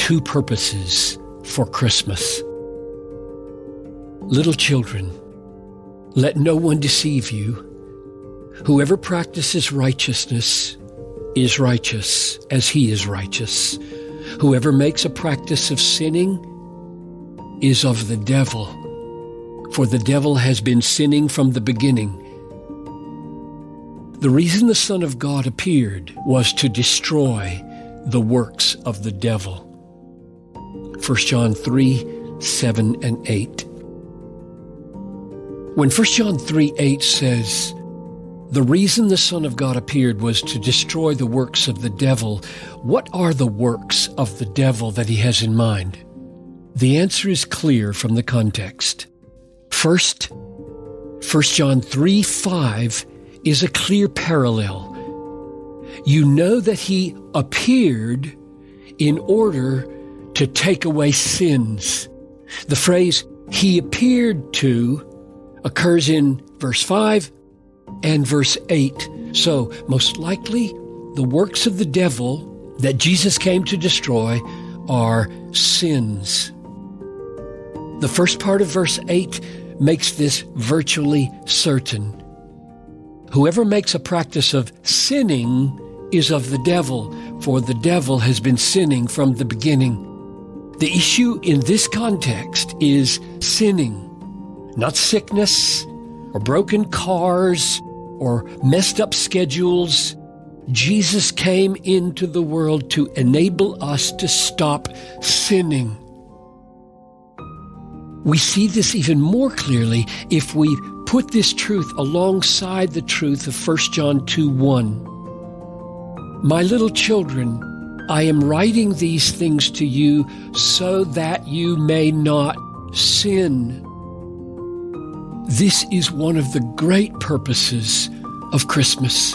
two purposes for Christmas. Little children, let no one deceive you. Whoever practices righteousness is righteous as he is righteous. Whoever makes a practice of sinning is of the devil, for the devil has been sinning from the beginning. The reason the Son of God appeared was to destroy the works of the devil. 1 John 3, 7 and 8. When 1 John 3, 8 says, the reason the Son of God appeared was to destroy the works of the devil, what are the works of the devil that he has in mind? The answer is clear from the context. First, 1 John 3, 5 is a clear parallel. You know that he appeared in order to take away sins. The phrase he appeared to occurs in verse 5 and verse 8. So, most likely, the works of the devil that Jesus came to destroy are sins. The first part of verse 8 makes this virtually certain. Whoever makes a practice of sinning is of the devil, for the devil has been sinning from the beginning. The issue in this context is sinning, not sickness or broken cars or messed up schedules. Jesus came into the world to enable us to stop sinning. We see this even more clearly if we put this truth alongside the truth of 1 John 2:1. My little children, I am writing these things to you so that you may not sin. This is one of the great purposes of Christmas.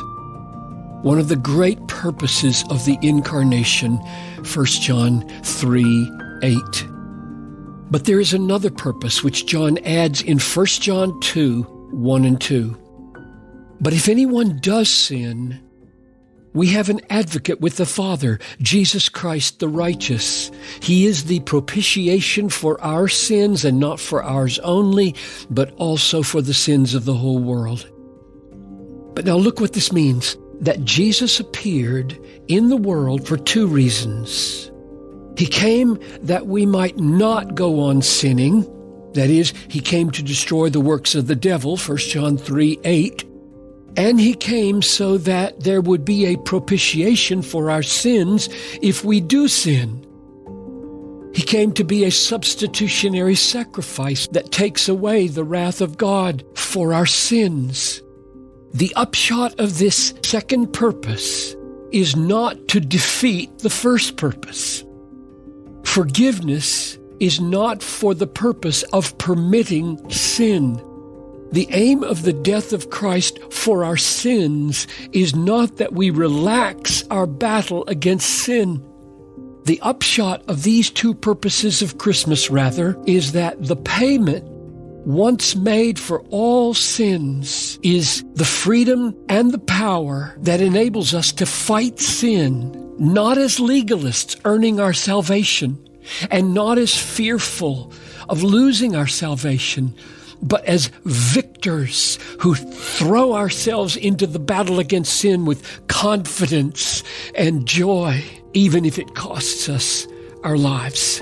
One of the great purposes of the Incarnation, 1 John 3:8. But there is another purpose which John adds in 1 John 2:1 and 2. But if anyone does sin, we have an advocate with the Father, Jesus Christ the righteous. He is the propitiation for our sins, and not for ours only, but also for the sins of the whole world. But now look what this means, that Jesus appeared in the world for two reasons. He came that we might not go on sinning. That is, he came to destroy the works of the devil, 1 John 3:8. And he came so that there would be a propitiation for our sins if we do sin. He came to be a substitutionary sacrifice that takes away the wrath of God for our sins. The upshot of this second purpose is not to defeat the first purpose. Forgiveness is not for the purpose of permitting sin. The aim of the death of Christ for our sins is not that we relax our battle against sin. The upshot of these two purposes of Christmas, rather, is that the payment once made for all sins is the freedom and the power that enables us to fight sin, not as legalists earning our salvation, and not as fearful of losing our salvation, but as victors who throw ourselves into the battle against sin with confidence and joy, even if it costs us our lives.